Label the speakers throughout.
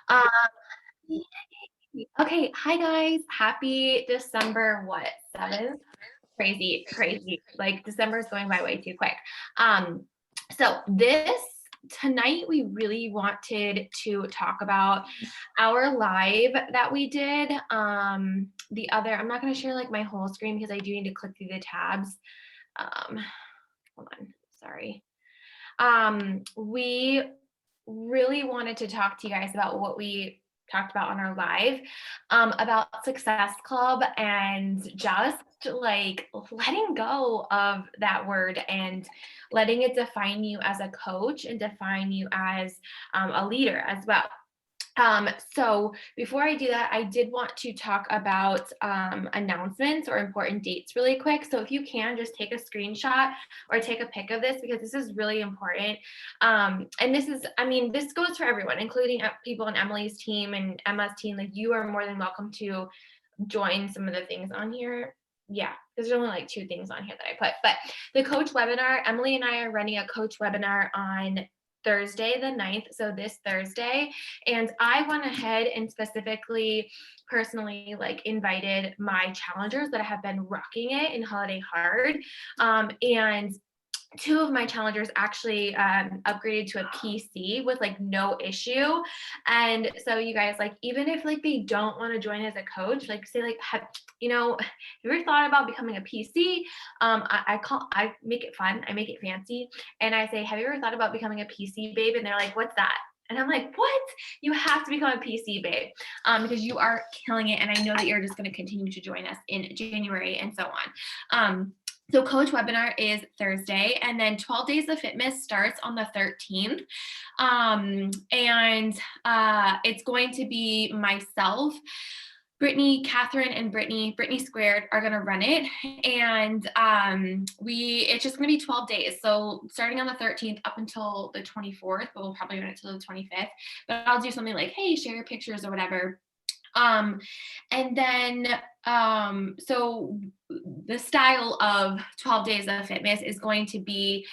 Speaker 1: Um, okay, hi guys. Happy December, what, 7th? Crazy, crazy. Like December is going by way too quick. Um, so this tonight we really wanted to talk about our live that we did. I'm not gonna share like my whole screen because I do need to click through the tabs. Um, hold on, sorry. We really wanted to talk to you guys about what we talked about on our live, about Success Club and just like letting go of that word and letting it define you as a coach and define you as a leader as well. So before I do that, I did want to talk about announcements or important dates really quick. So if you can just take a screenshot or take a pic of this because this is really important. And this is, I mean, this goes for everyone, including people on Emily's team and Emma's team. Like you are more than welcome to join some of the things on here. Yeah, there's only like 2 things on here that I put, but the coach webinar, Emily and I are running a coach webinar on Thursday the 9th, so this Thursday, and I went ahead and specifically personally like invited my challengers that have been rocking it in Holiday Hard, and 2 of my challengers actually upgraded to a PC with like no issue. And so you guys, like, even if like they don't want to join as a coach, like say like, have you ever thought about becoming a PC? I make it fun, I make it fancy, and I say, have you ever thought about becoming a PC babe? And they're like, what's that? And I'm like, what? You have to become a PC babe, because you are killing it. And I know that you're just going to continue to join us in January and so on. So coach webinar is Thursday, and then 12 Days of Fitness starts on the 13th. It's going to be myself, Brittany, Catherine, and Brittany Squared are going to run it. And it's just going to be 12 days. So starting on the 13th up until the 24th, but we'll probably run it till the 25th. But I'll do something like, hey, share your pictures or whatever. And then, so the style of 12 Days of Fitness is going to be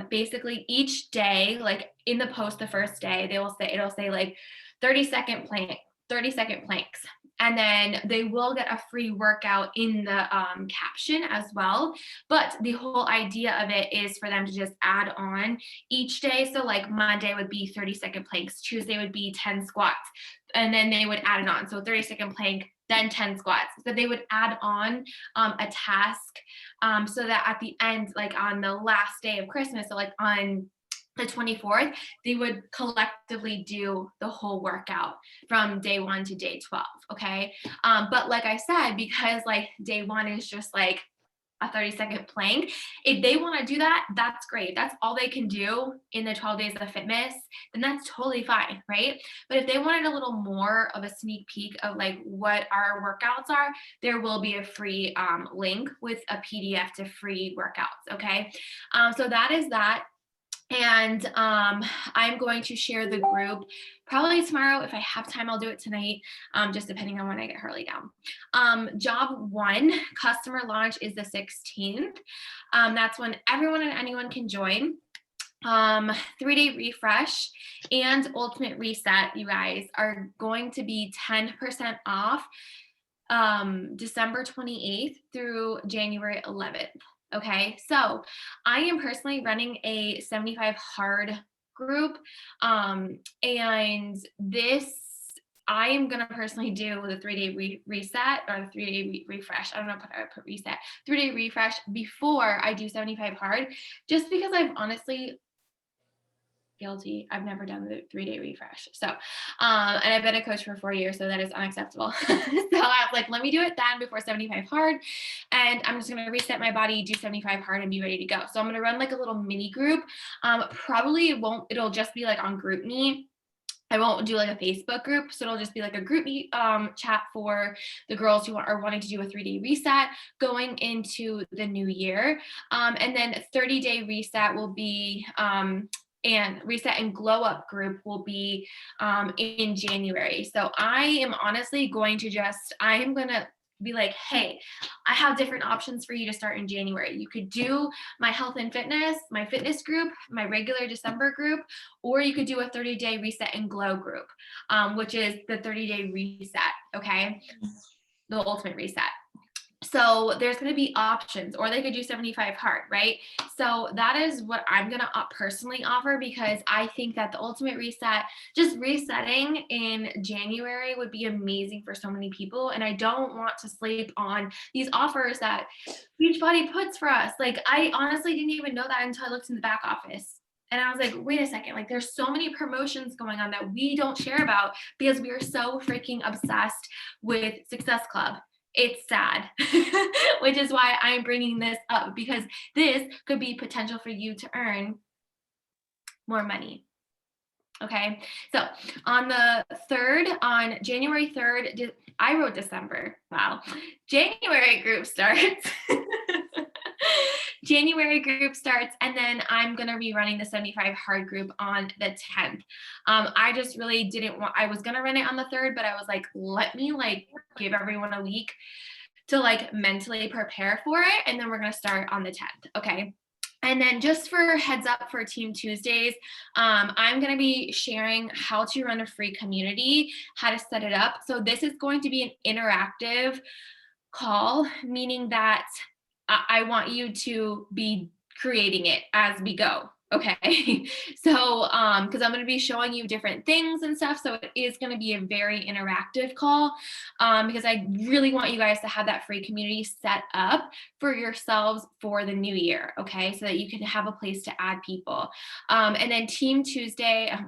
Speaker 1: basically each day, like in the post the first day, it'll say like 30-second plank, 30-second planks. And then they will get a free workout in the caption as well. But the whole idea of it is for them to just add on each day. So like Monday would be 30-second planks, Tuesday would be 10 squats, and then they would add it on. So 30-second plank, then 10 squats. So they would add on a task so that at the end, like on the last day of Christmas, so like on the 24th, they would collectively do the whole workout from day 1 to day 12. Okay. But like I said, because like day 1 is just like a 30-second plank, if they want to do that, that's great. That's all they can do in the 12 Days of Fitness, then that's totally fine, right? But if they wanted a little more of a sneak peek of like what our workouts are, there will be a free link with a PDF to free workouts. Okay. So that is that. And I'm going to share the group probably tomorrow. If I have time, I'll do it tonight, just depending on when I get Hurley down. Job 1, customer launch, is the 16th. That's when everyone and anyone can join. 3-day refresh and ultimate reset, you guys, are going to be 10% off December 28th through January 11th. Okay, so I am personally running a 75 hard group, and this I am gonna personally do the 3-day reset or the 3-day refresh. I don't know if I put reset, 3-day refresh before I do 75 hard, just because I've honestly guilty. I've never done the 3-day refresh. So, and I've been a coach for 4 years, so that is unacceptable. So I was like, let me do it then before 75 hard. And I'm just going to reset my body, do 75 hard, and be ready to go. So I'm going to run like a little mini group. Probably it'll just be like on GroupMe. I won't do like a Facebook group, so it'll just be like a group chat for the girls who are wanting to do a 3-day reset going into the new year. And then 30-day reset will be and reset and glow up group will be in January. So I am honestly going to be like, hey, I have different options for you to start in January. You could do my health and fitness, my fitness group, my regular December group, or you could do a 30-day reset and glow group, which is the 30-day reset, okay? The ultimate reset. So there's going to be options, or they could do 75 hard, right? So that is what I'm going to personally offer, because I think that the ultimate reset, just resetting in January, would be amazing for so many people. And I don't want to sleep on these offers that Beachbody puts for us. Like, I honestly didn't even know that until I looked in the back office. And I was like, wait a second, like, there's so many promotions going on that we don't share about because we are so freaking obsessed with Success Club. It's sad, which is why I'm bringing this up, because this could be potential for you to earn more money. Okay, so on the 3rd, on January 3rd, I wrote December. Wow. January group starts. January group starts, and then I'm going to be running the 75 hard group on the 10th. I just really didn't want, I was going to run it on the 3rd, but I was like, let me like give everyone a week to like mentally prepare for it. And then we're going to start on the 10th. Okay. And then just for heads up for Team Tuesdays, I'm going to be sharing how to run a free community, how to set it up. So this is going to be an interactive call, meaning that I want you to be creating it as we go. Okay. So, because I'm going to be showing you different things and stuff. So it is going to be a very interactive call, because I really want you guys to have that free community set up for yourselves for the new year. Okay. So that you can have a place to add people. And then Team Tuesday, on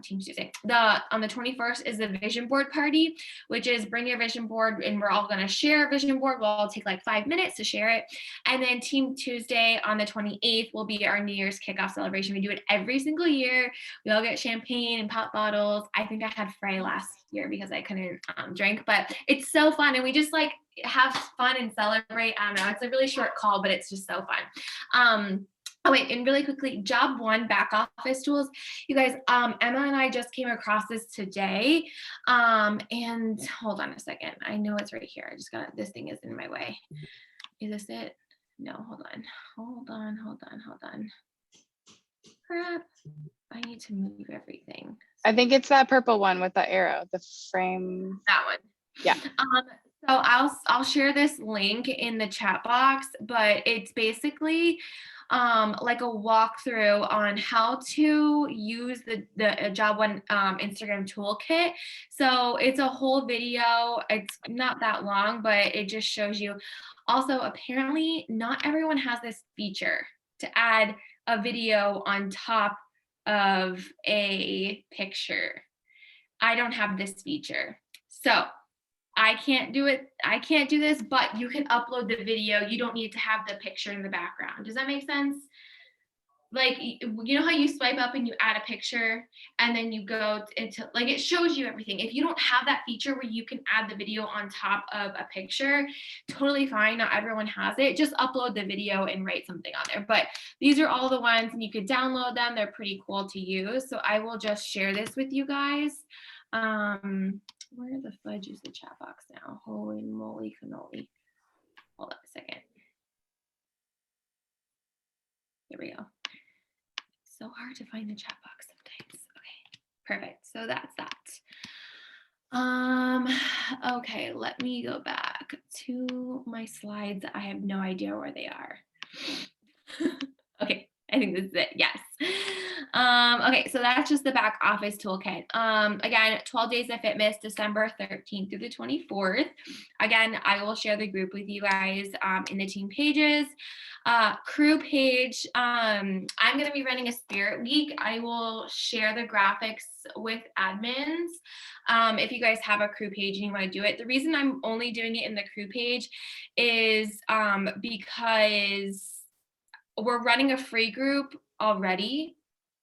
Speaker 1: the 21st is the vision board party, which is bring your vision board, and we're all going to share a vision board. We'll all take like 5 minutes to share it. And then Team Tuesday on the 28th will be our New Year's kickoff celebration. We do it every single year. We all get champagne and pop bottles. I think I had Frey last year because I couldn't drink, but it's so fun. And we just like have fun and celebrate. I don't know. It's a really short call, but it's just so fun. Oh wait, and really quickly, job 1 back office tools. You guys, Emma and I just came across this today. And hold on a second. I know it's right here. I just got, this thing is in my way. Is this it? No, hold on. Crap. I need to move everything.
Speaker 2: I think it's that purple one with the arrow, the frame.
Speaker 1: That one.
Speaker 2: Yeah.
Speaker 1: So I'll share this link in the chat box, but it's basically like a walkthrough on how to use the job 1 Instagram toolkit. So it's a whole video. It's not that long, but it just shows you. Also, apparently not everyone has this feature to add a video on top of a picture. I don't have this feature. So I can't do it. I can't do this, but you can upload the video. You don't need to have the picture in the background. Does that make sense? Like, you know how you swipe up and you add a picture and then you go into, like, it shows you everything. If you don't have that feature where you can add the video on top of a picture, totally fine. Not everyone has it. Just upload the video and write something on there. But these are all the ones, and you could download them. They're pretty cool to use. So I will just share this with you guys. Where the fudge is the chat box now? Holy moly cannoli. Hold on a second. Here we go. So hard to find the chat box sometimes. Okay, perfect. So that's that. Okay, let me go back to my slides. I have no idea where they are. Okay, I think this is it. Yes. Okay, so that's just the back office toolkit. Again, 12 days of fitness, December 13th through the 24th. Again, I will share the group with you guys in the team pages. Crew page, I'm going to be running a spirit week. I will share the graphics with admins. If you guys have a crew page and you want to do it. The reason I'm only doing it in the crew page is because we're running a free group already,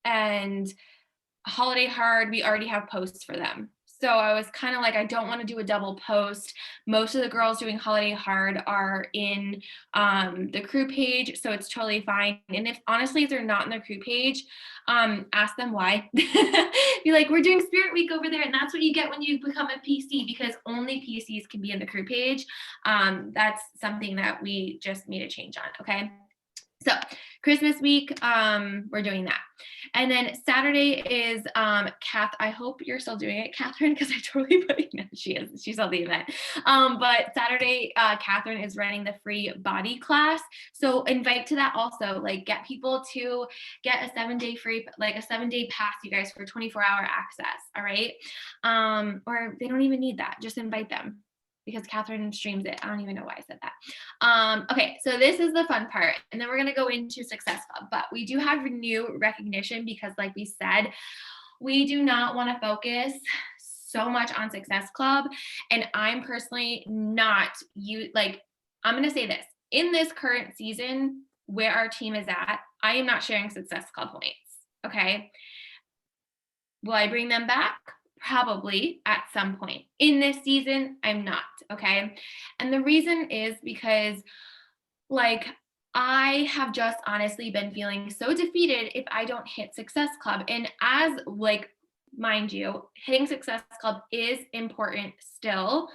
Speaker 1: and Holiday Hard, we already have posts for them. So I was kind of like, I don't want to do a double post. Most of the girls doing Holiday Hard are in the crew page, so it's totally fine. And if honestly, if they're not in the crew page, ask them why. Be like, we're doing Spirit Week over there, and that's what you get when you become a PC, because only PCs can be in the crew page. That's something that we just need to change on, okay? So Christmas week, we're doing that. And then Saturday is Kath. I hope you're still doing it, Catherine, because I totally put it. No, she is. She's on the event. But Saturday, Catherine is running the free body class. So invite to that also. Like, get people to get a 7-day free, like a 7-day pass, you guys, for 24-hour access. All right. Or they don't even need that. Just invite them, because Catherine streams it. I don't even know why I said that. Okay, so this is the fun part. And then we're gonna go into Success Club. But we do have new recognition because, like we said, we do not wanna focus so much on Success Club. And I'm personally not, I'm gonna say this. In this current season, where our team is at, I am not sharing Success Club points, okay? Will I bring them back? Probably at some point. In this season, I'm not, okay? And the reason is because, like, I have just honestly been feeling so defeated if I don't hit Success Club. And as, like, mind you, hitting Success Club is important still.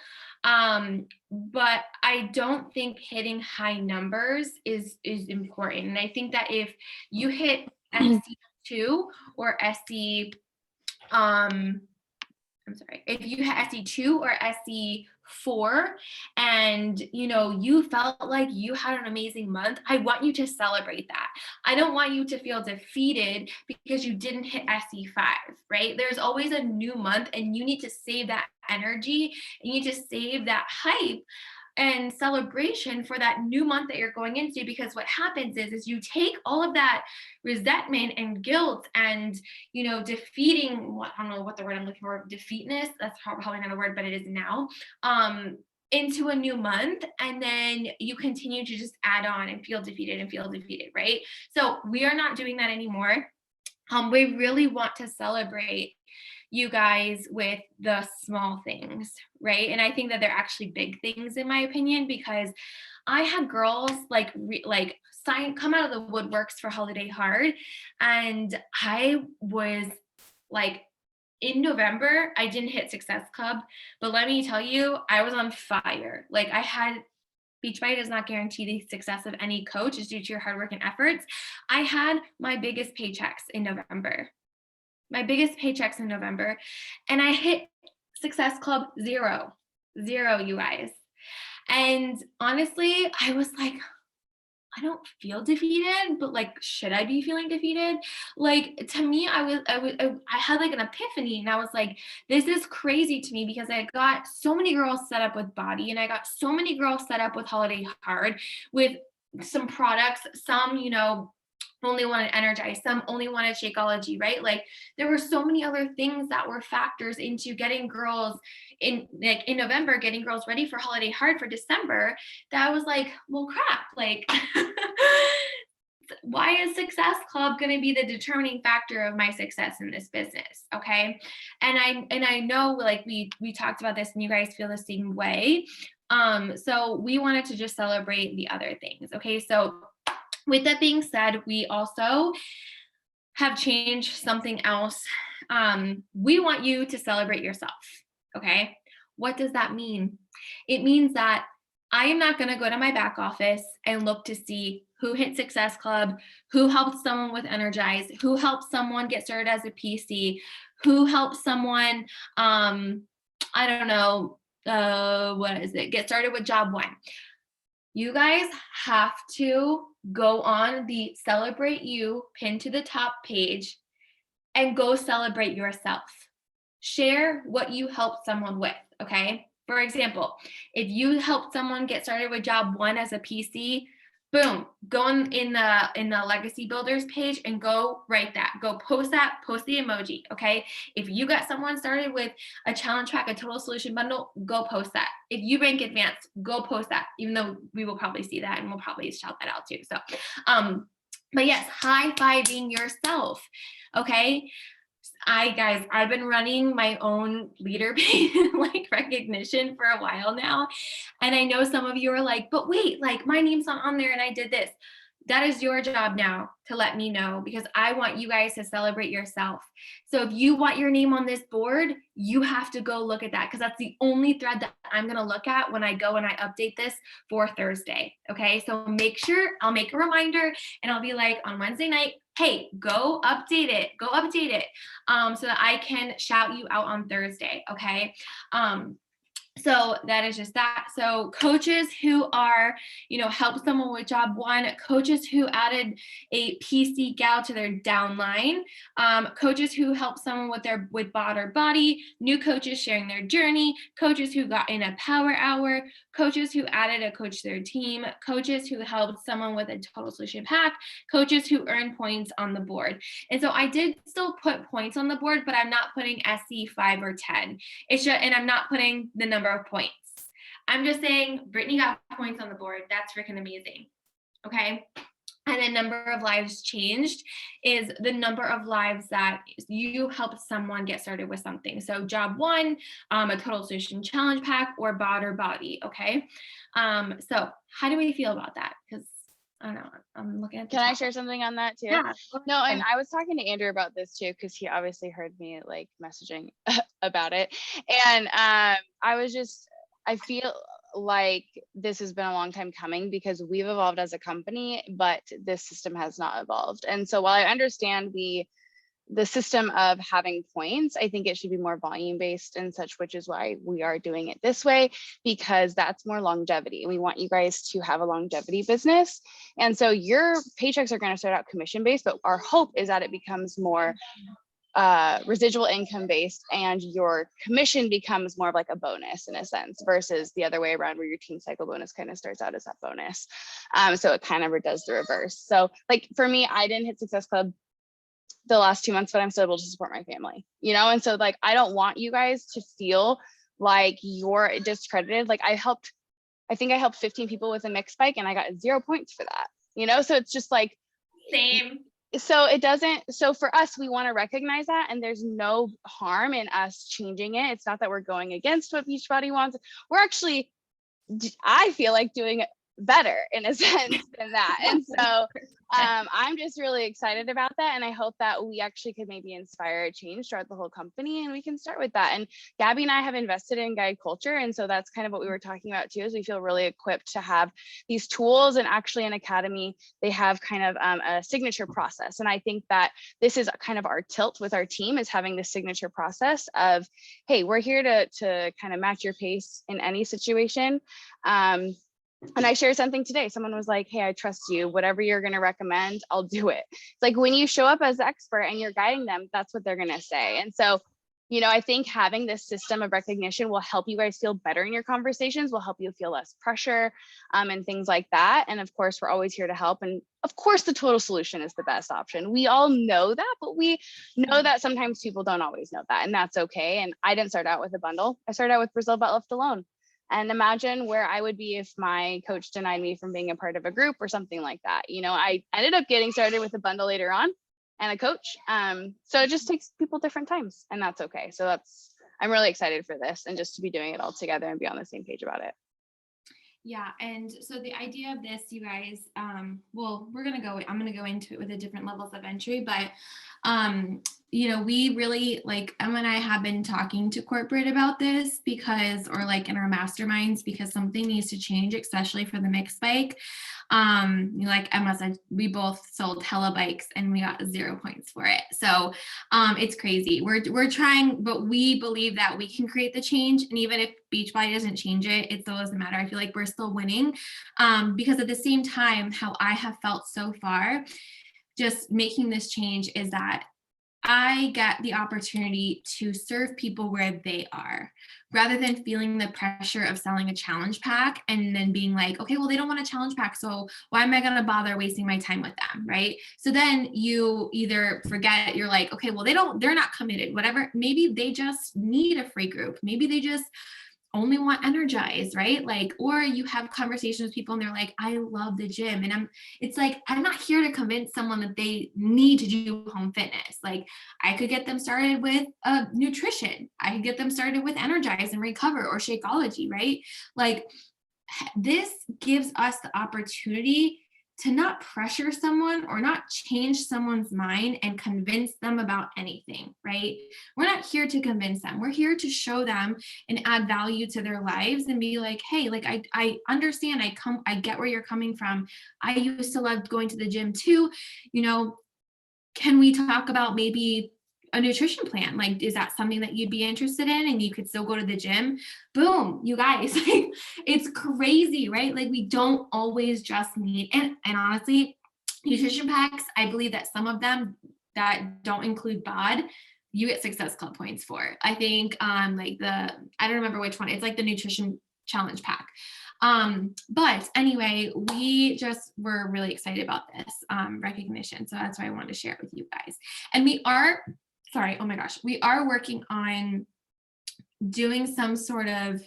Speaker 1: But I don't think hitting high numbers is important. And I think that if you hit SC2 or SC I'm sorry, if you had SC2 or SC4 and you felt like you had an amazing month, I want you to celebrate that. I don't want you to feel defeated because you didn't hit SC5, right? There's always a new month, and you need to save that energy. You need to save that hype and celebration for that new month that you're going into, because what happens is you take all of that resentment and guilt and defeating, I don't know what the word I'm looking for, defeatness, that's probably not a word, but it is now, into a new month, and then you continue to just add on and feel defeated, right? So we are not doing that anymore. We really want to celebrate you guys with the small things, right? And I think that they're actually big things, in my opinion, because I had girls come out of the woodworks for Holiday Hard, and I was like, in November, I didn't hit Success Club, but let me tell you, I was on fire. Like, Beachbody does not guarantee the success of any coach. It's due to your hard work and efforts. I had my biggest paychecks in November. And I hit Success Club 0, you guys. And honestly, I was like, I don't feel defeated, but like, should I be feeling defeated? Like, to me, I had like an epiphany, and I was like, this is crazy to me, because I got so many girls set up with Body, and I got so many girls set up with Holiday Hard with some products, some, only wanted Energize, some only wanted Shakeology, right? Like, there were so many other things that were factors into getting girls in November, getting girls ready for Holiday Hard for December, that I was like, well, crap, like, why is Success Club going to be the determining factor of my success in this business? Okay. And I know, like, we talked about this, and you guys feel the same way. So we wanted to just celebrate the other things. Okay. So with that being said, we also have changed something else. We want you to celebrate yourself. Okay. What does that mean? It means that I am not going to go to my back office and look to see who hit Success Club, who helped someone with Energize, who helped someone get started as a PC, who helped someone, I don't know, get started with job 1. You guys have to go on the Celebrate You pin to the top page and go celebrate yourself. Share what you helped someone with, okay? For example, if you helped someone get started with job 1 as a PC, boom, go in the Legacy Builders page and go write that. Go post that, post the emoji, okay? If you got someone started with a challenge track, a total solution bundle, go post that. If you rank advanced, go post that, even though we will probably see that and we'll probably shout that out too. So, but yes, high-fiving yourself, okay? Guys, I've been running my own leader page like recognition for a while now. And I know some of you are like, but wait, like my name's not on there and I did this. That is your job now to let me know, because I want you guys to celebrate yourself. So if you want your name on this board, you have to go look at that, because that's the only thread that I'm going to look at when I go and I update this for Thursday. Okay. So make sure I'll make a reminder and I'll be like on Wednesday night, hey, go update it, so that I can shout you out on Thursday. Okay. So that is just that. So coaches who are, help someone with job one, coaches who added a PC gal to their downline, coaches who help someone with bod or body, new coaches sharing their journey, coaches who got in a power hour, coaches who added a coach to their team, coaches who helped someone with a total solution pack, coaches who earn points on the board. And so I did still put points on the board, but I'm not putting SC 5 or 10. And I'm not putting the number of points. I'm just saying Brittany got points on the board. That's freaking amazing. Okay. And then number of lives changed is the number of lives that you helped someone get started with something. So job one, a total solution challenge pack, or bod or body. Okay. So how do we feel about that? Because I don't know, I'm looking at
Speaker 2: Can I share something on that too?
Speaker 1: Yeah.
Speaker 2: No, and I was talking to Andrew about this too, because he obviously heard me like messaging about it. And I feel like this has been a long time coming, because we've evolved as a company, but this system has not evolved. And so while I understand the system of having points, I think it should be more volume based and such, which is why we are doing it this way, because that's more longevity. We want you guys to have a longevity business. And so your paychecks are going to start out commission based, but our hope is that it becomes more residual income based, and your commission becomes more of like a bonus in a sense, versus the other way around where your team cycle bonus kind of starts out as that bonus. So it kind of does the reverse. So like for me, I didn't hit Success Club the last 2 months, but I'm still able to support my family, and so like I don't want you guys to feel like you're discredited. Like I think I helped 15 people with a mixed bike and I got 0 points for that, so it's just like
Speaker 1: same.
Speaker 2: So for us, we want to recognize that, and there's no harm in us changing it. It's not that we're going against what Beachbody wants. We're actually, I feel like, doing it better in a sense than that. And so I'm just really excited about that. And I hope that we actually could maybe inspire a change throughout the whole company, and we can start with that. And Gabby and I have invested in guide culture. And so that's kind of what we were talking about too, is we feel really equipped to have these tools. And actually in Academy, they have kind of a signature process. And I think that this is kind of our tilt with our team, is having this signature process of, hey, we're here to kind of match your pace in any situation. And I shared something today. Someone was like, hey, I trust you. Whatever you're going to recommend, I'll do it. It's like when you show up as the expert and you're guiding them, that's what they're going to say. And so, I think having this system of recognition will help you guys feel better in your conversations, will help you feel less pressure and things like that. And of course, we're always here to help. And of course, the total solution is the best option. We all know that, but we know that sometimes people don't always know that. And that's okay. And I didn't start out with a bundle. I started out with Brazil Butt Left Alone. And imagine where I would be if my coach denied me from being a part of a group or something like that. I ended up getting started with a bundle later on and a coach. So it just takes people different times, and that's okay. So I'm really excited for this, and just to be doing it all together and be on the same page about it.
Speaker 1: Yeah. And so the idea of this, you guys, I'm going to go into it with the different levels of entry, but, we really, like, Emma and I have been talking to corporate about this or like in our masterminds, because something needs to change, especially for the mixed bike. Like Emma said, we both sold hella bikes and we got 0 points for it. So it's crazy. We're trying, but we believe that we can create the change. And even if Beachbody doesn't change it, it still doesn't matter. I feel like we're still winning because at the same time, how I have felt so far, just making this change, is that I get the opportunity to serve people where they are, rather than feeling the pressure of selling a challenge pack and then being like, okay, well, they don't want a challenge pack, so why am I going to bother wasting my time with them, right? So then you either forget, you're like, okay, well, they're not committed, whatever. Maybe they just need a free group. Maybe they just only want energize, right? Like, or you have conversations with people and they're like, I love the gym. And it's like, I'm not here to convince someone that they need to do home fitness. Like, I could get them started with nutrition. I could get them started with energize and recover or Shakeology, right? Like, this gives us the opportunity to not pressure someone or not change someone's mind and convince them about anything, right? We're not here to convince them. We're here to show them and add value to their lives and be like, hey, like I understand, I get where you're coming from. I used to love going to the gym too. You know, can we talk about maybe a nutrition plan? Like, is that something that you'd be interested in and you could still go to the gym? Boom, you guys, like, it's crazy, right? Like, we don't always just need, and honestly, nutrition packs, I believe that some of them that don't include BOD, you get Success Club points for. I think like I don't remember which one, it's like the nutrition challenge pack. But anyway, we just were really excited about this recognition. So that's why I wanted to share it with you guys. And we are working on doing some sort of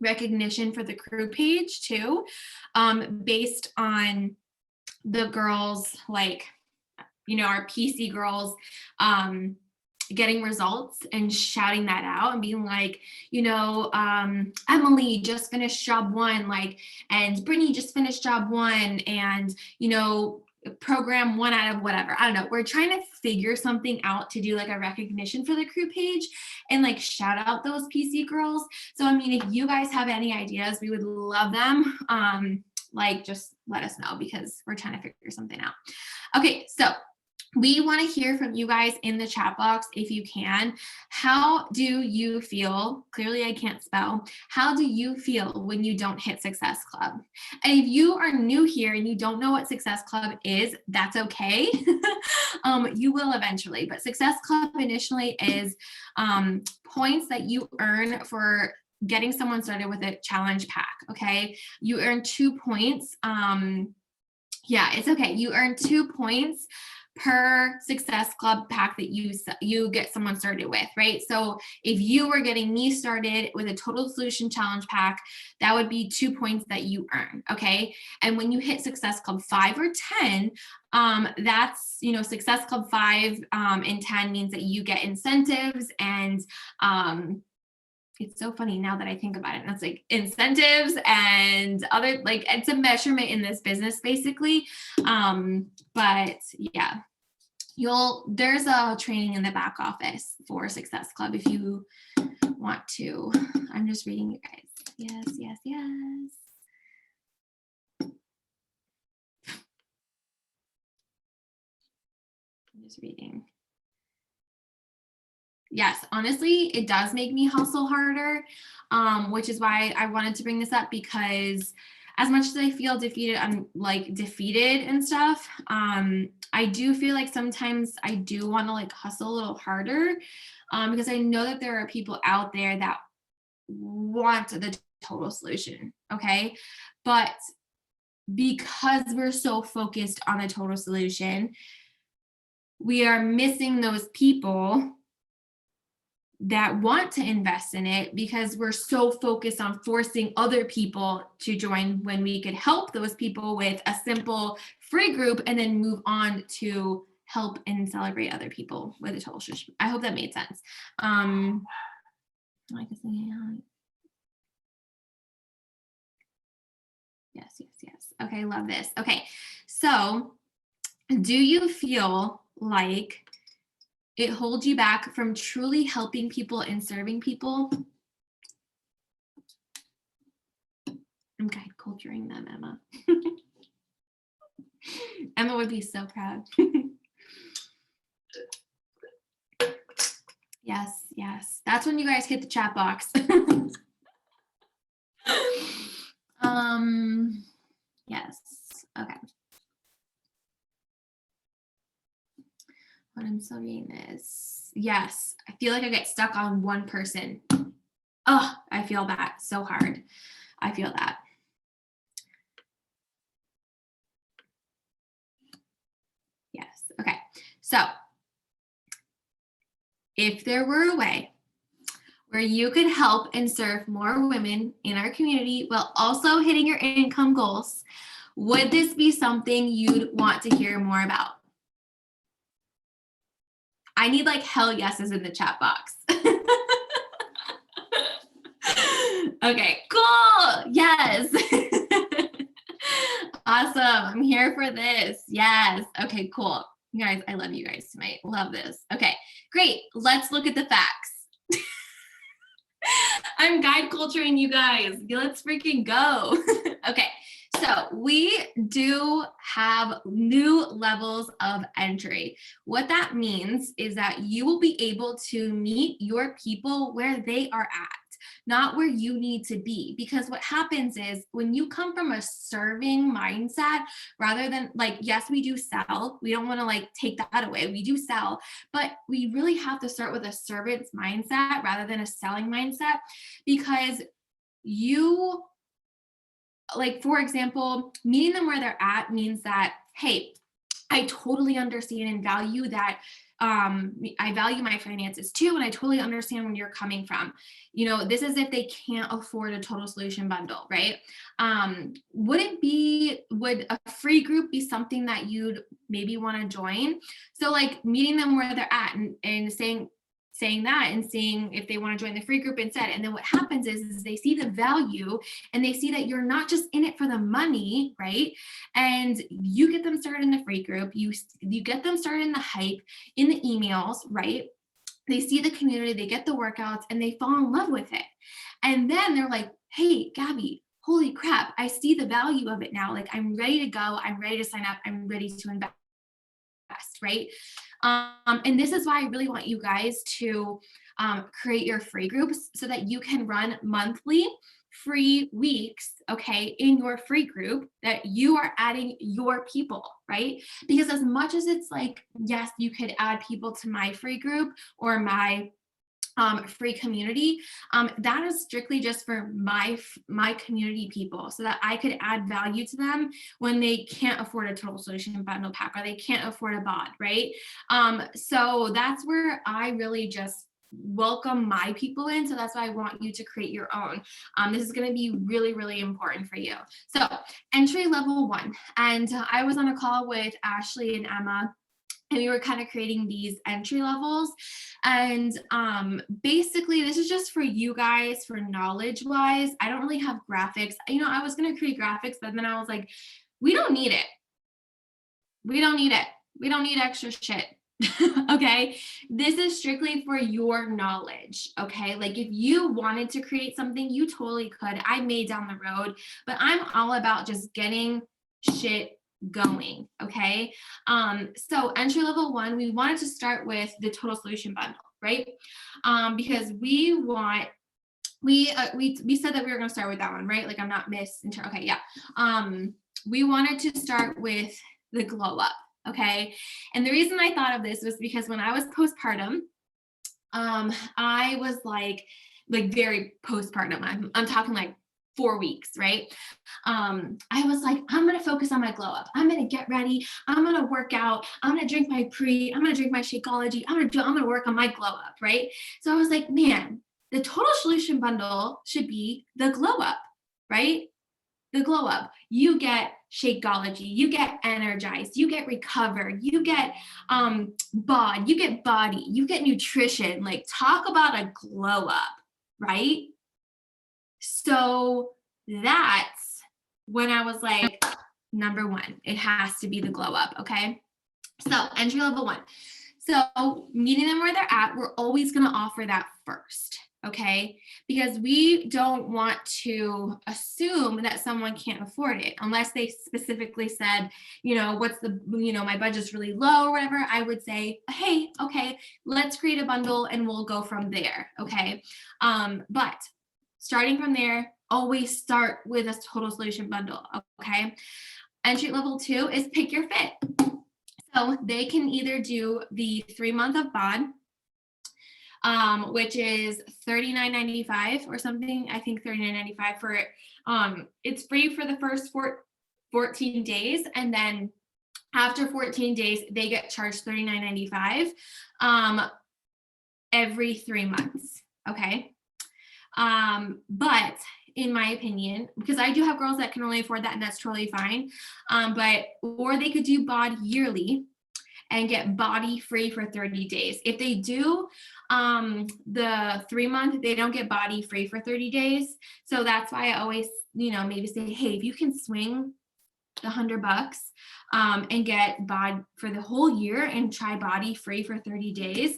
Speaker 1: recognition for the crew page too, based on the girls, like, you know, our PC girls, getting results and shouting that out and being like, you know, Emily just finished job 1, like, and Brittany just finished job 1, and, you know, program 1 out of whatever. I don't know. We're trying to figure something out to do like a recognition for the crew page and like shout out those PC girls. So, I mean, if you guys have any ideas, we would love them. Like, just let us know because we're trying to figure something out. Okay, so we want to hear from you guys in the chat box if you can. How do you feel? Clearly, I can't spell. How do you feel when you don't hit Success Club? And if you are new here and you don't know what Success Club is, that's okay. You will eventually. But Success Club initially is points that you earn for getting someone started with a challenge pack. Okay, you earn 2 points. Yeah, it's okay. You earn 2 points per Success Club pack that you get someone started with, right? So if you were getting me started with a Total Solution Challenge pack, that would be 2 points that you earn, okay? And when you hit Success Club 5 or 10, that's, you know, Success Club 5 and 10 means that you get incentives and it's so funny now that I think about it. That's like incentives and other, like, it's a measurement in this business basically. But yeah, there's a training in the back office for Success Club if you want to. I'm just reading you guys. Yes, yes, yes. I'm just reading. Yes, honestly, it does make me hustle harder, which is why I wanted to bring this up, because as much as I feel defeated, I'm like defeated and stuff. I do feel like sometimes I do want to like hustle a little harder, because I know that there are people out there that want the total solution. Okay. But because we're so focused on the total solution, we are missing those people that want to invest in it because we're so focused on forcing other people to join when we could help those people with a simple free group and then move on to help and celebrate other people with a total solution. I hope that made sense. Yes, yes, yes. Okay, love this. Okay, so do you feel like it holds you back from truly helping people and serving people? I'm guide culturing them, Emma. Emma would be so proud. Yes, yes. That's when you guys hit the chat box. Yes. Okay. But I'm still reading this. Yes, I feel like I get stuck on one person. Oh, I feel that so hard. I feel that. Yes. Okay. So if there were a way where you could help and serve more women in our community while also hitting your income goals. Would this be something you'd want to hear more about? I need like hell yeses in the chat box. Okay, cool. Yes. Awesome. I'm here for this. Yes. Okay, cool. You guys, I love you guys tonight. Love this. Okay, great. Let's look at the facts. I'm guide culturing you guys. Let's freaking go. Okay, so we do have new levels of entry. What that means is that you will be able to meet your people where they are at, not where you need to be. Because what happens is when you come from a serving mindset, rather than like, yes, we do sell. We don't want to like take that away. We do sell, but we really have to start with a servant's mindset rather than a selling mindset, because you, like, for example, meeting them where they're at means that, hey, I totally understand and value that. I value my finances too, and I totally understand where you're coming from. You know, this is if they can't afford a total solution bundle, right? Would a free group be something that you'd maybe want to join? So like meeting them where they're at and saying that and seeing if they want to join the free group instead. And then what happens is they see the value and they see that you're not just in it for the money, right? And you get them started in the free group, you get them started in the hype, in the emails, right? They see the community, they get the workouts, and they fall in love with it. And then they're like, hey, Gabby, holy crap, I see the value of it now. Like, I'm ready to go, I'm ready to sign up, I'm ready to invest, right? And this is why I really want you guys to create your free groups so that you can run monthly free weeks, okay, in your free group that you are adding your people, right? Because as much as it's like, yes, you could add people to my free group or my free community, that is strictly just for my community people, so that I could add value to them when they can't afford a total solution bundle pack or they can't afford a bod, right? So that's where I really just welcome my people in. So that's why I want you to create your own. This is going to be really, really important for you. So entry level 1, and I was on a call with Ashley and Emma, and we were kind of creating these entry levels. And basically this is just for you guys, for knowledge wise. I don't really have graphics. You know, I was going to create graphics, but then I was like, we don't need it. We don't need it. We don't need extra shit. Okay, this is strictly for your knowledge. Okay, like if you wanted to create something, you totally could. I may down the road, but I'm all about just getting shit going. Okay, so entry level 1, we wanted to start with the total solution bundle, right? Because we want, we said that we were going to start with that one, right? Like I'm not okay, yeah. We wanted to start with the glow up. Okay, and the reason I thought of this was because when I was postpartum, I was like very postpartum. I'm talking like 4 weeks, right? I was like, I'm gonna focus on my glow up. I'm gonna get ready. I'm gonna work out. I'm gonna drink my I'm gonna drink my Shakeology. I'm gonna work on my glow up, right? So I was like, man, the total solution bundle should be the glow up, right? The glow up. You get Shakeology, you get energized, you get recovered, you get bod, you get body, you get nutrition. Like, talk about a glow up, right? So that's when I was like, number 1, it has to be the glow up. Okay, so entry level 1. So meeting them where they're at, we're always going to offer that first. Okay, because we don't want to assume that someone can't afford it unless they specifically said, you know, what's the, you know, my budget's really low or whatever. I would say, hey, okay, let's create a bundle and we'll go from there. Okay, but starting from there, always start with a total solution bundle. Okay, entry level 2 is pick your fit. So they can either do the 3-month of bod, which is $39.95 or something. I think $39.95 for it's free for the first 14 days, and then after 14 days they get charged $39.95 every 3 months. Okay, But in my opinion, because I do have girls that can only afford that, and that's totally fine. Or they could do BOD yearly and get body free for 30 days. If they do the 3-month, they don't get body free for 30 days. So that's why I always, maybe say, hey, if you can swing the $100 and get bod for the whole year and try body free for 30 days,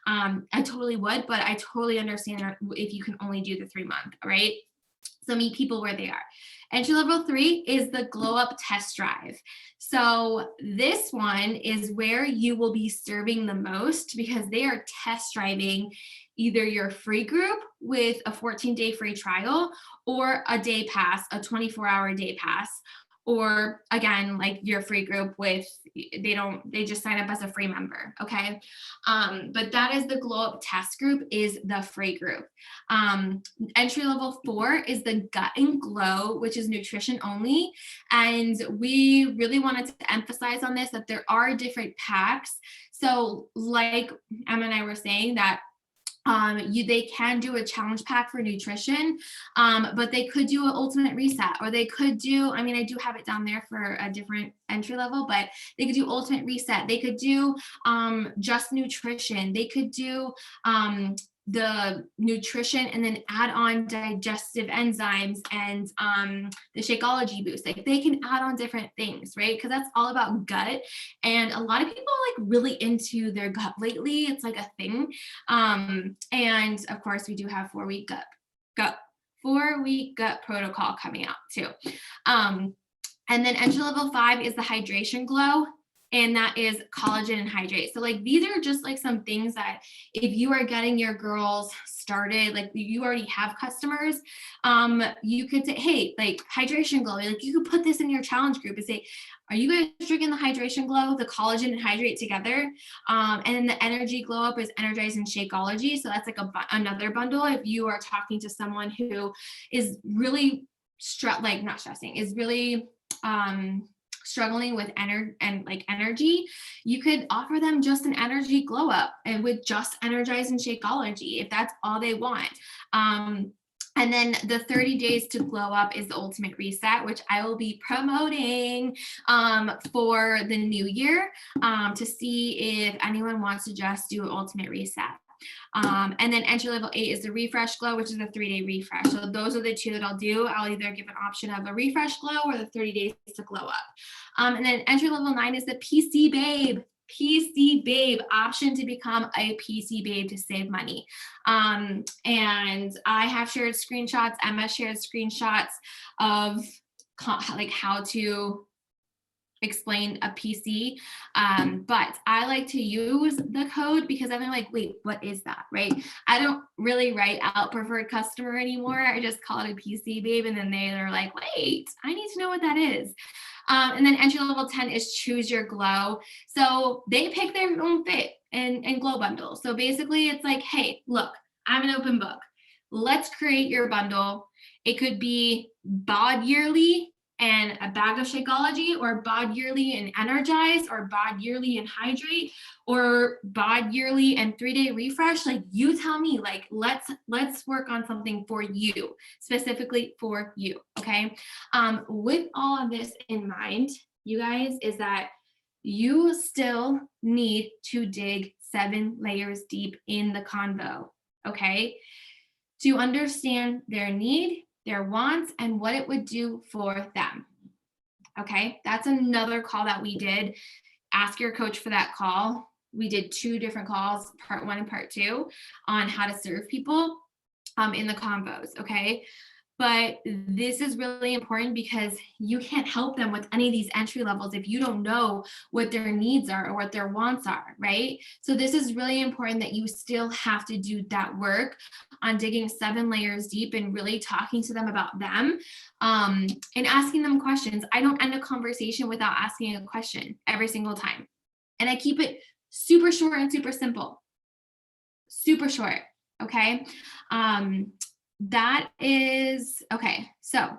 Speaker 1: I totally would, but I totally understand if you can only do the 3-month, right? So meet people where they are. Entry level 3 is the glow up test drive. So this one is where you will be serving the most, because they are test driving either your free group with a 14-day free trial, or a day pass, a 24-hour day pass, or again, like your free group with, they just sign up as a free member. Okay. But that is the glow up test group, is the free group. Entry level 4 is the gut and glow, which is nutrition only. And we really wanted to emphasize on this, that there are different packs. So like Emma and I were saying, that they can do a challenge pack for nutrition, but they could do an ultimate reset, or they could do, I do have it down there for a different entry level, but they could do ultimate reset. They could do just nutrition. They could do the nutrition and then add on digestive enzymes and the Shakeology boost. Like they can add on different things, right? Because that's all about gut. And a lot of people are like really into their gut lately. It's like a thing. And of course we do have 4-week gut 4-week gut protocol coming out too. And then entry level 5 is the hydration glow. And that is collagen and hydrate. So like, these are just like some things that if you are getting your girls started, like you already have customers, you could say, hey, like hydration glow, like you could put this in your challenge group and say, are you guys drinking the hydration glow, the collagen and hydrate together? And then the energy glow up is energize and Shakeology. So that's like another bundle. If you are talking to someone who is really is really, struggling with energy, you could offer them just an energy glow up and with just energize and Shakeology if that's all they want. And then the 30 days to glow up is the ultimate reset, which I will be promoting for the new year to see if anyone wants to just do an ultimate reset. And then entry level 8 is the refresh glow, which is a 3-day refresh. So those are the two that I'll do. I'll either give an option of a refresh glow or the 30 days to glow up. And then entry level 9 is the PC babe option to become a PC babe to save money. And I have shared screenshots. Emma shared screenshots of like how to explain a PC, but I like to use the code because I'm like, wait, what is that, right? I don't really write out preferred customer anymore. I just call it a PC babe, and then they're like, wait, I need to know what that is. And then entry level 10 is choose your glow. So they pick their own fit and glow bundle. So basically it's like, hey, look, I'm an open book. Let's create your bundle. It could be BOD yearly and a bag of Shakeology, or BOD yearly and energize, or BOD yearly and hydrate, or BOD yearly and 3-day refresh. Like you tell me, like let's work on something for you, specifically for you. Okay. With all of this in mind, you guys, is that you still need to dig 7 layers deep in the convo. Okay. To understand their need, their wants, and what it would do for them. Okay, that's another call that we did. Ask your coach for that call. We did 2 different calls, part 1 and part 2, on how to serve people in the combos. Okay, but this is really important because you can't help them with any of these entry levels if you don't know what their needs are or what their wants are, right? So this is really important that you still have to do that work on digging 7 layers deep and really talking to them about them and asking them questions. I don't end a conversation without asking a question every single time. And I keep it super short and super simple. Super short, okay? That is, okay, so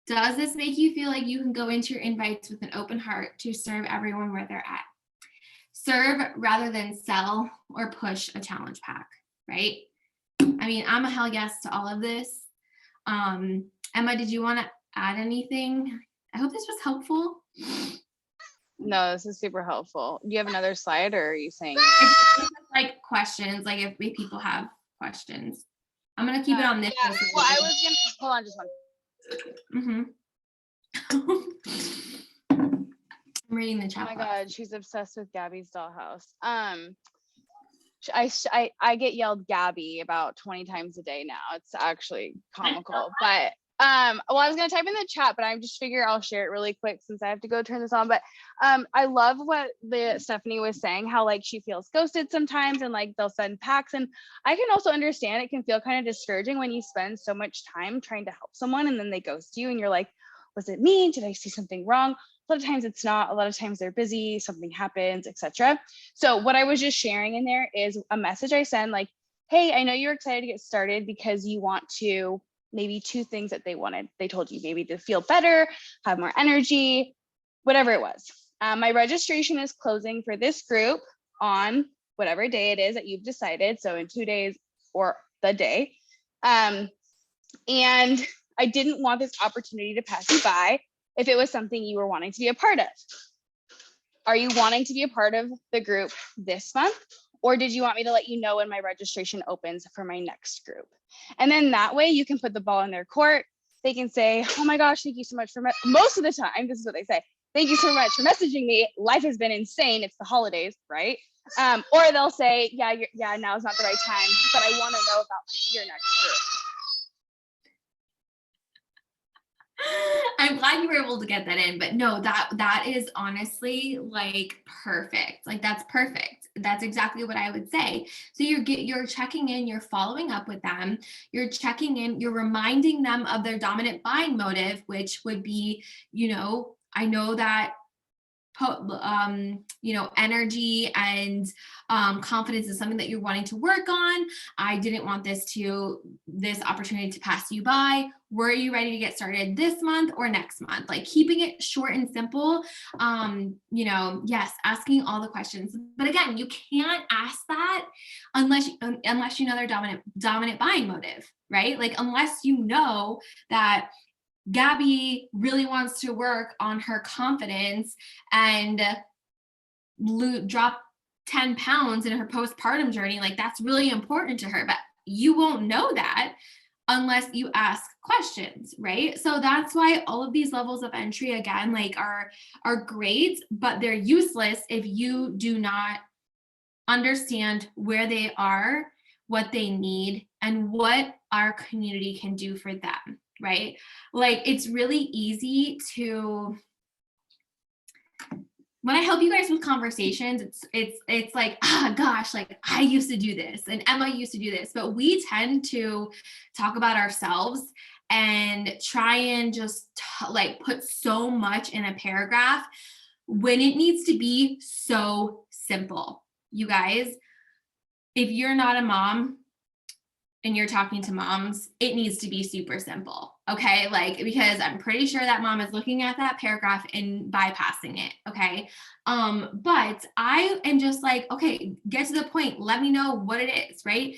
Speaker 1: does this make you feel like you can go into your invites with an open heart to serve everyone where they're at? Serve rather than sell or push a challenge pack, right? I mean, I'm a hell yes to all of this. Emma, did you want to add anything? I hope this was helpful.
Speaker 2: No, this is super helpful. Do you have another slide, or are you saying?
Speaker 1: It's like questions, like if people have questions. I'm gonna keep it on this.
Speaker 2: Yeah. Well, I was gonna hold on just one.
Speaker 1: I'm reading the chat.
Speaker 2: Oh my God, she's obsessed with Gabby's dollhouse. I get yelled Gabby about 20 times a day now. It's actually comical. But well, I was gonna type in the chat, but I just figure I'll share it really quick since I have to go turn this on. But I love what Stephanie was saying, how like she feels ghosted sometimes, and like they'll send packs. And I can also understand it can feel kind of discouraging when you spend so much time trying to help someone and then they ghost you and you're like, was it me? Did I see something wrong? A lot of times it's not. A lot of times they're busy, something happens, etc. So what I was just sharing in there is a message I send like, hey, I know you're excited to get started because you want to, maybe 2 things that they told you, maybe to feel better, have more energy, whatever it was. My registration is closing for this group on whatever day it is that you've decided. So in 2 days or the day. And I didn't want this opportunity to pass you by if it was something you were wanting to be a part of. Are you wanting to be a part of the group this month? Or did you want me to let you know when my registration opens for my next group? And then that way you can put the ball in their court. They can say, oh my gosh, thank you so much for, most of the time, this is what they say. Thank you so much for messaging me. Life has been insane. It's the holidays, right? Or they'll say, yeah, now is not the right time, but I want to know about your next group.
Speaker 1: I'm glad you were able to get that in, but no, that is honestly like perfect. Like that's perfect. That's exactly what I would say. So you're checking in, you're following up with them, you're checking in, you're reminding them of their dominant buying motive, which would be, I know that energy and confidence is something that you're wanting to work on. I didn't want this opportunity to pass you by. Were you ready to get started this month or next month? Like keeping it short and simple. Yes, asking all the questions. But again, you can't ask that unless you know their dominant buying motive, right? Like unless you know that Gabby really wants to work on her confidence and drop 10 pounds in her postpartum journey. Like that's really important to her, but you won't know that unless you ask questions, right? So that's why all of these levels of entry, again, like are great, but they're useless if you do not understand where they are, what they need, and what our community can do for them, right? Like it's really easy to, when I help you guys with conversations, it's like, gosh, like I used to do this and Emma used to do this, but we tend to talk about ourselves and try and just like put so much in a paragraph when it needs to be so simple. You guys, if you're not a mom and you're talking to moms, it needs to be super simple. Okay. Like, because I'm pretty sure that mom is looking at that paragraph and bypassing it. Okay. But I am just like, okay, get to the point. Let me know what it is. Right.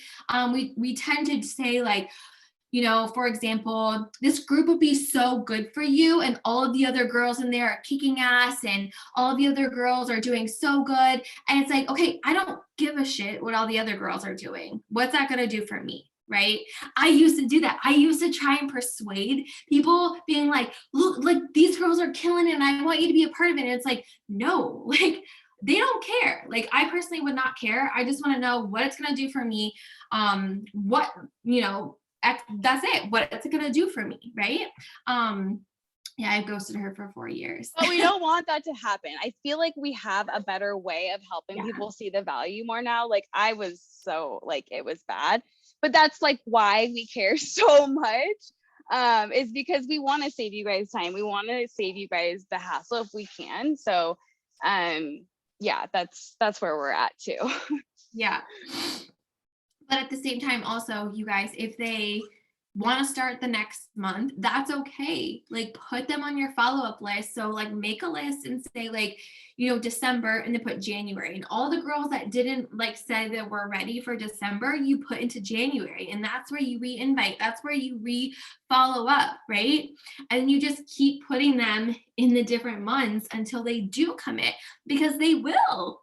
Speaker 1: We tend to say like, for example, this group would be so good for you and all of the other girls in there are kicking ass and all of the other girls are doing so good. And it's like, okay, I don't give a shit what all the other girls are doing. What's that going to do for me? Right? I used to do that. I used to try and persuade people being like, look, like these girls are killing it and I want you to be a part of it. And it's like, no, like they don't care. Like I personally would not care. I just want to know what it's going to do for me. That's it. What it's going to do for me. Right. Yeah, I ghosted her for 4 years.
Speaker 2: But we don't want that to happen. I feel like we have a better way of helping people see the value more now. Like I was so like, it was bad, but that's like why we care so much, is because we want to save you guys time. We want to save you guys the hassle if we can. So yeah, that's where we're at too.
Speaker 1: Yeah. But at the same time, also, you guys, if they want to start the next month, that's okay. Like put them on your follow-up list. So like make a list and say like, December, and then put January, and all the girls that didn't like say that we're ready for December, you put into January, and that's where you re-invite. That's where you follow up, right? And you just keep putting them in the different months until they do commit, because they will.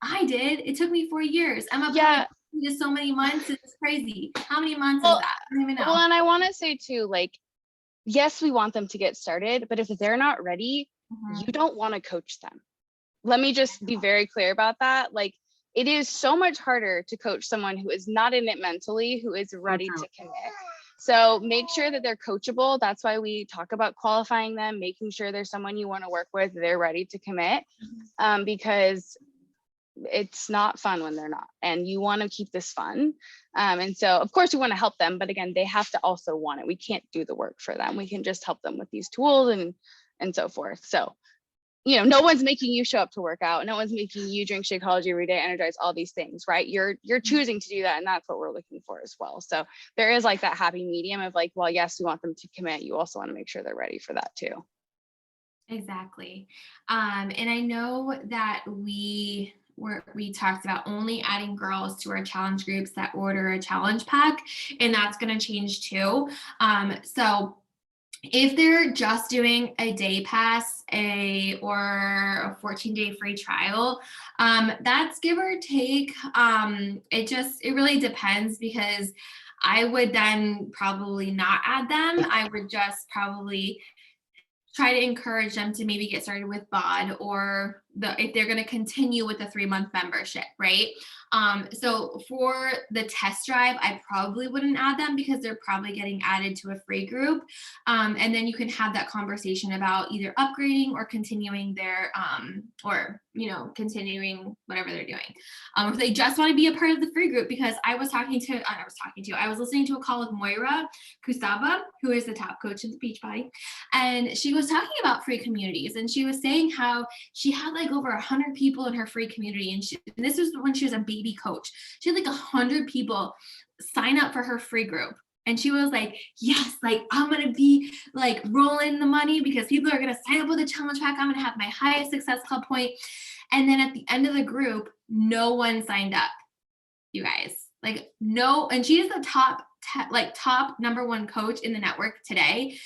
Speaker 1: I did. It took me 4 years.
Speaker 2: Yeah.
Speaker 1: Just so many months. It's crazy. How many months is
Speaker 2: Well,
Speaker 1: that? I don't even know.
Speaker 2: well, and I want to say too, like, yes, we want them to get started, but if they're not ready, you don't want to coach them. Let me just be very clear about that. Like, it is so much harder to coach someone who is not in it mentally, who is ready to commit. So make sure that they're coachable. That's why we talk about qualifying them, making sure there's someone you want to work with, they're ready to commit, because it's not fun when they're not, and you want to keep this fun. And so of course we want to help them, but again, they have to also want it. We can't do the work for them. We can just help them with these tools and so forth. So, no one's making you show up to work out. No one's making you drink Shakeology every day, energize, all these things, right? You're choosing to do that. And that's what we're looking for as well. So there is like that happy medium of like, well, yes, we want them to commit. You also want to make sure they're ready for that too.
Speaker 1: Exactly. And I know that we talked about only adding girls to our challenge groups that order a challenge pack, and that's going to change too. So if they're just doing a day pass or a 14-day free trial, that's give or take. It really depends, because I would then probably not add them. I would just probably try to encourage them to maybe get started with BOD, or if they're going to continue with the 3-month membership, right? So for the test drive, I probably wouldn't add them, because they're probably getting added to a free group. And then you can have that conversation about either upgrading or continuing their, continuing whatever they're doing. If they just want to be a part of the free group, because I was listening to a call with Moira Kusaba, who is the top coach of the Beachbody. And she was talking about free communities, and she was saying how she had like over 100 people in her free community. And this was when she was a baby coach. She had like 100 people sign up for her free group. And she was like, yes, like I'm going to be like rolling the money, because people are going to sign up with a challenge pack. I'm going to have my highest success club point. And then at the end of the group, no one signed up, you guys. Like no, and she is the top number 1 coach in the network today.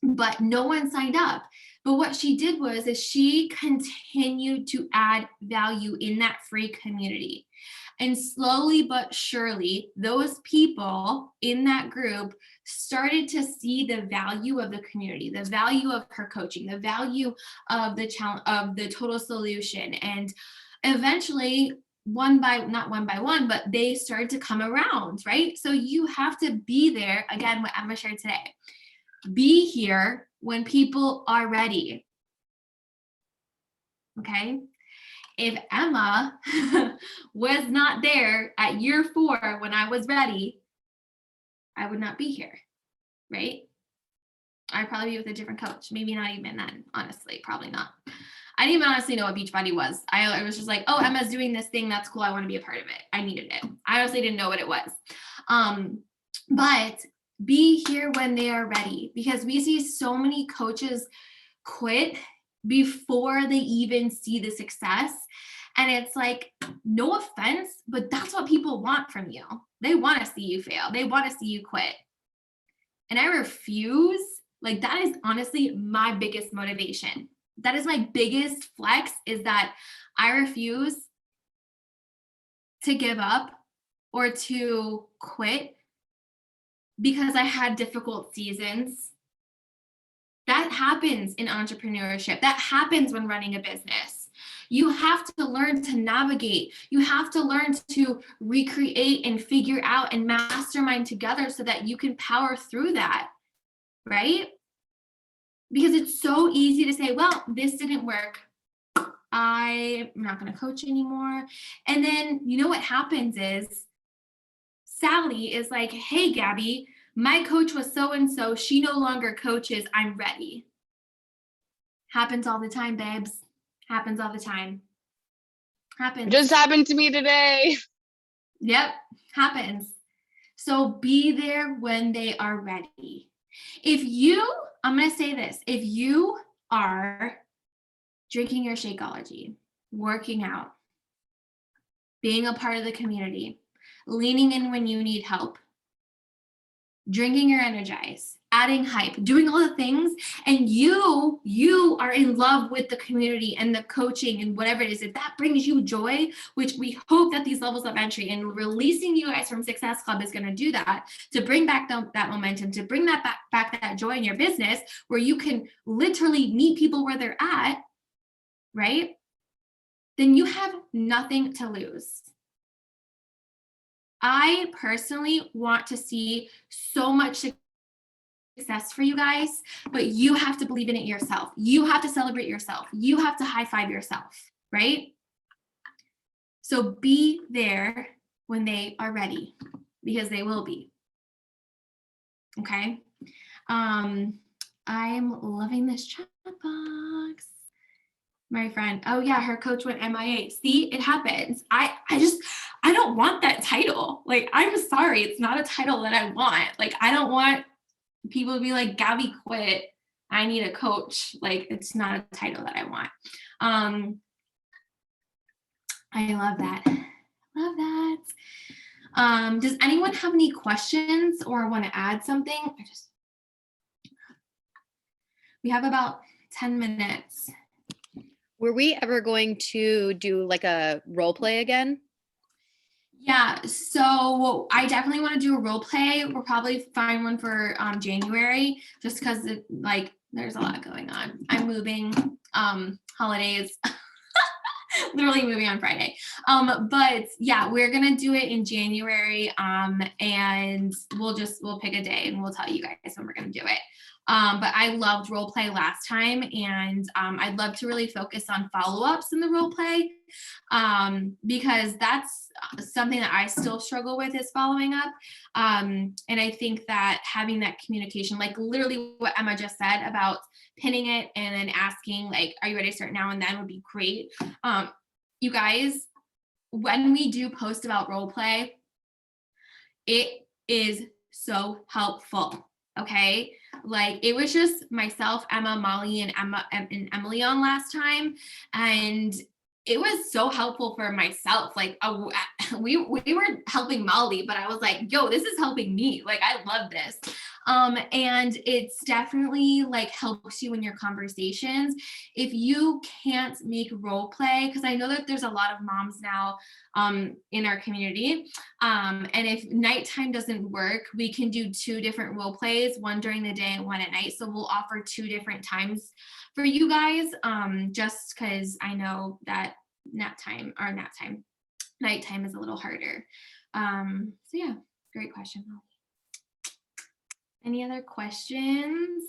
Speaker 1: But no one signed up. But what she did is she continued to add value in that free community. And slowly but surely, those people in that group started to see the value of the community, the value of her coaching, the value of the challenge, of the total solution. And eventually, not one by one, but they started to come around, right? So you have to be there. Again, what Emma shared today. Be here when people are ready. Okay? If Emma was not there at year 4 when I was ready, I would not be here, right? I'd probably be with a different coach. Maybe not even then, honestly, probably not. I didn't even honestly know what Beachbody was. I was just like, oh, Emma's doing this thing. That's cool. I want to be a part of it. I needed it. I honestly didn't know what it was. But be here when they are ready, because we see so many coaches quit before they even see the success. And it's like, no offense, but that's what people want from you. They want to see you fail. They want to see you quit. And I refuse. Like, that is honestly my biggest motivation. That is my biggest flex, is that I refuse to give up or to quit because I had difficult seasons. That happens in entrepreneurship. That happens when running a business. You have to learn to navigate. You have to learn to recreate and figure out and mastermind together so that you can power through that, right? Because it's so easy to say, well, this didn't work. I'm not going to coach anymore. And then, you know what happens is Sally is like, hey, Gabby, my coach was so-and-so. She no longer coaches. I'm ready. Happens all the time, babes. Happens all the time. Happens.
Speaker 2: It just happened to me today.
Speaker 1: Yep, happens. So be there when they are ready. I'm going to say this, if you are drinking your Shakeology, working out, being a part of the community, leaning in when you need help, drinking your Energize, adding hype, doing all the things, and you are in love with the community and the coaching and whatever it is, if that brings you joy, which we hope that these levels of entry and releasing you guys from Success Club is going to do that, to bring back that momentum, to bring that back that joy in your business, where you can literally meet people where they're at, right? Then you have nothing to lose. I personally want to see so much success for you guys, but you have to believe in it yourself. You have to celebrate yourself. You have to high five yourself, right? So be there when they are ready, because they will be. Okay. I'm loving this chat box. My friend, oh yeah, her coach went MIA. See, it happens. I don't want that title. Like, I'm sorry, it's not a title that I want. Like, I don't want people to be like, Gabby quit, I need a coach. Like, it's not a title that I want. I love that. Love that. Does anyone have any questions or want to add something? We have about 10 minutes.
Speaker 3: Were we ever going to do like a role play again?
Speaker 1: Yeah, so I definitely want to do a role play. We'll probably find one for January, just because like there's a lot going on. I'm moving, holidays, literally moving on Friday. But yeah, we're gonna do it in January, and we'll pick a day and we'll tell you guys when we're gonna do it. But I loved role play last time, and I'd love to really focus on follow-ups in the role play, because that's something that I still struggle with, is following up. And I think that having that communication, like literally what Emma just said about pinning it and then asking, like, are you ready to start now and then, would be great. You guys, when we do post about role play, it is so helpful. Okay, like it was just myself, Emma, Molly, and Emily on last time, and it was so helpful for myself. Like we were helping Molly, but I was like, yo, this is helping me. Like, I love this. And it's definitely like helps you in your conversations. If you can't make role play, because I know that there's a lot of moms now in our community, and if nighttime doesn't work, we can do 2 different role plays, one during the day and one at night. So we'll offer 2 different times for you guys, just because I know that nighttime is a little harder. So yeah, great question. Any other questions?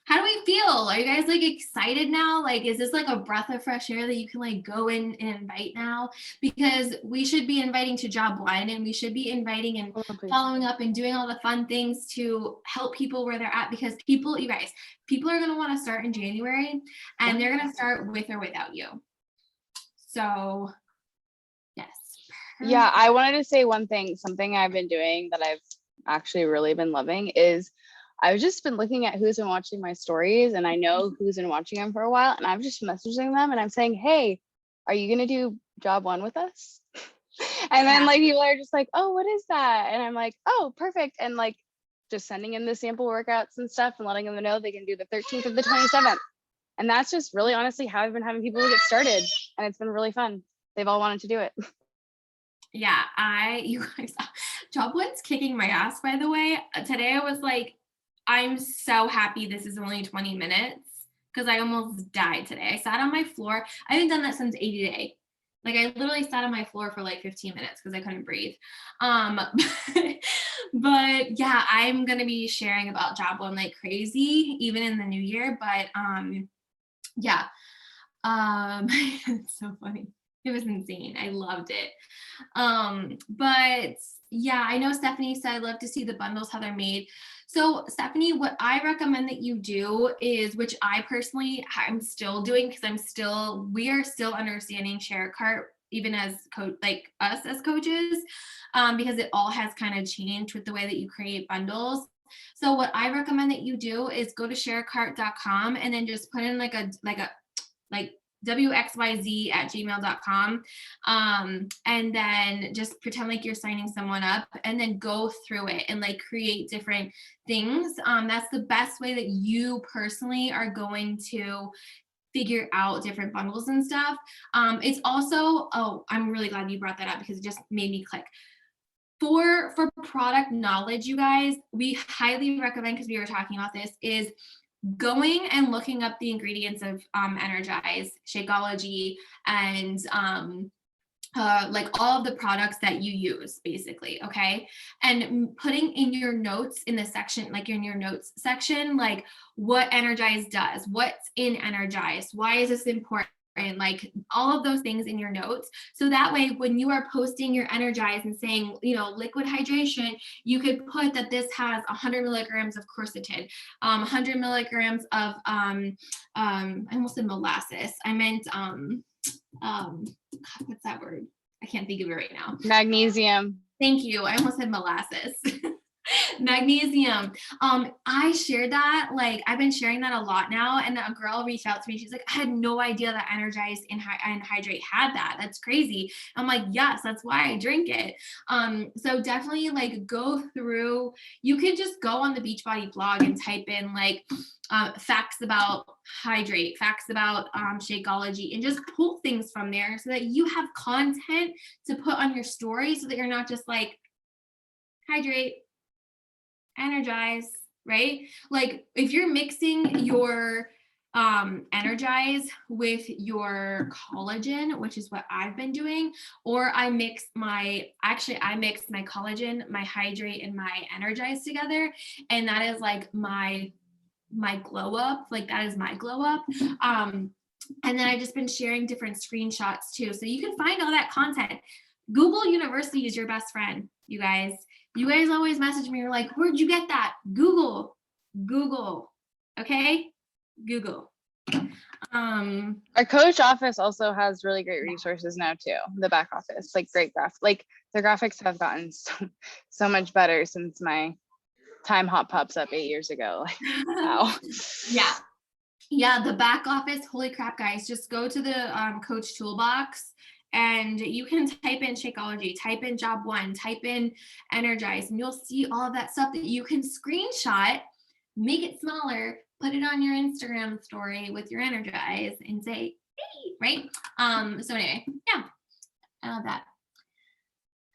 Speaker 1: How do we feel? Are you guys like excited now? Like, is this like a breath of fresh air that you can like go in and invite now? Because we should be inviting to job one, and we should be inviting and following up and doing all the fun things to help people where they're at, because you guys, people are going to want to start in January, and they're going to start with or without you. So yes.
Speaker 2: Yeah, I wanted to say one thing, something I've been doing that I've actually really been loving is I've just been looking at who's been watching my stories, and I know who's been watching them for a while, and I'm just messaging them and I'm saying, hey, are you going to do job 1 with us? And then like people are just like, oh, what is that? And I'm like, oh, perfect. And like just sending in the sample workouts and stuff and letting them know they can do the 13th or the 27th. And that's just really honestly how I've been having people get started, and it's been really fun. They've all wanted to do it.
Speaker 1: Yeah, you guys, job 1's kicking my ass, by the way. Today I was like, I'm so happy this is only 20 minutes, because I almost died today. I sat on my floor. I haven't done that since 80 Day. Like, I literally sat on my floor for like 15 minutes because I couldn't breathe. But yeah, I'm going to be sharing about job 1 like crazy, even in the new year. But yeah, it's so funny. It was insane. I loved it. But yeah, I know Stephanie said, I'd love to see the bundles, how they're made. So Stephanie, what I recommend that you do is, which I personally, I'm still doing, because we are still understanding share cart even as like us as coaches, because it all has kind of changed with the way that you create bundles. So what I recommend that you do is go to sharecart.com and then just put in like wxyz@gmail.com, and then just pretend like you're signing someone up and then go through it and like create different things. That's the best way that you personally are going to figure out different bundles and stuff. It's also, oh, I'm really glad you brought that up because it just made me click. For product knowledge, you guys, we highly recommend, because we were talking about this, is going and looking up the ingredients of Energize, Shakeology, and like all of the products that you use, basically, okay? And putting in your notes in the section, like in your notes section, like what Energize does, what's in Energize, why is this important? And like all of those things in your notes. So that way, when you are posting your Energize and saying, you know, liquid hydration, you could put that this has 100 milligrams of quercetin, 100 milligrams of, I almost said molasses. I meant, what's that word? I can't think of it right now.
Speaker 2: Magnesium.
Speaker 1: Thank you. I almost said molasses. Magnesium. I shared that, like I've been sharing that a lot now, and a girl reached out to me. She's like, I had no idea that Energize and Hydrate had that. That's crazy. I'm like, yes, that's why I drink it. So definitely like go through. You could just go on the Beachbody blog and type in like facts about Hydrate, facts about Shakeology, and just pull things from there so that you have content to put on your story, so that you're not just like Hydrate, Energize, right? Like if you're mixing your Energize with your collagen, which is what I've been doing, or I mix my collagen, my Hydrate, and my Energize together, and that is like my glow up. Like that is my glow up. And then I've just been sharing different screenshots too, so you can find all that content. Google University is your best friend, you guys. You guys always message me, you're like, where'd you get that? Google, okay? Google.
Speaker 2: Our coach office also has really great resources now too. The back office, like great like the graphics have gotten so much better since my time hot pops up 8 years ago. Like, wow.
Speaker 1: Yeah, the back office, holy crap, guys, just go to the coach toolbox and you can type in Shakeology, type in Job 1, type in Energize, and you'll see all of that stuff that you can screenshot, make it smaller, put it on your Instagram story with your Energize and say, hey, right? So anyway, yeah, I love that.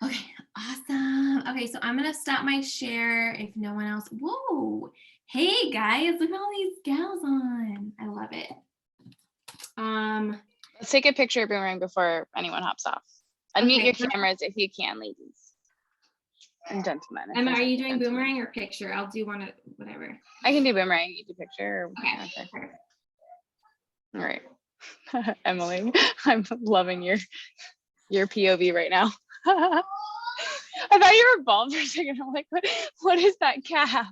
Speaker 1: Okay, awesome. Okay, so I'm gonna stop my share if no one else. Whoa, hey guys, look at all these gals on. I love it.
Speaker 2: Let's take a picture of Boomerang before anyone hops off. Unmute your cameras if you can, ladies and gentlemen.
Speaker 1: Emma, are you doing Boomerang or picture? I'll do one of whatever.
Speaker 2: I can do Boomerang. You do picture.
Speaker 1: Okay.
Speaker 2: All right. Emily, I'm loving your POV right now. I thought you were bald for a second. I'm like, what is that cap?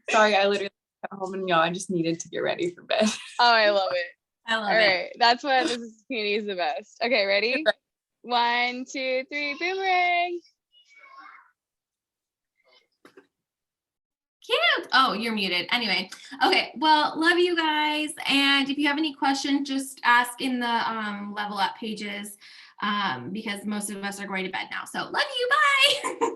Speaker 4: Sorry, I literally got home and I just needed to get ready for bed.
Speaker 2: Oh, I love it.
Speaker 1: I love it.
Speaker 2: All right, that's what this community is the best. Okay, ready? 1, 2, 3, Boomerang.
Speaker 1: Cute. Oh, you're muted. Anyway, okay. Well, love you guys. And if you have any questions, just ask in the level up pages, because most of us are going to bed now. So love you. Bye.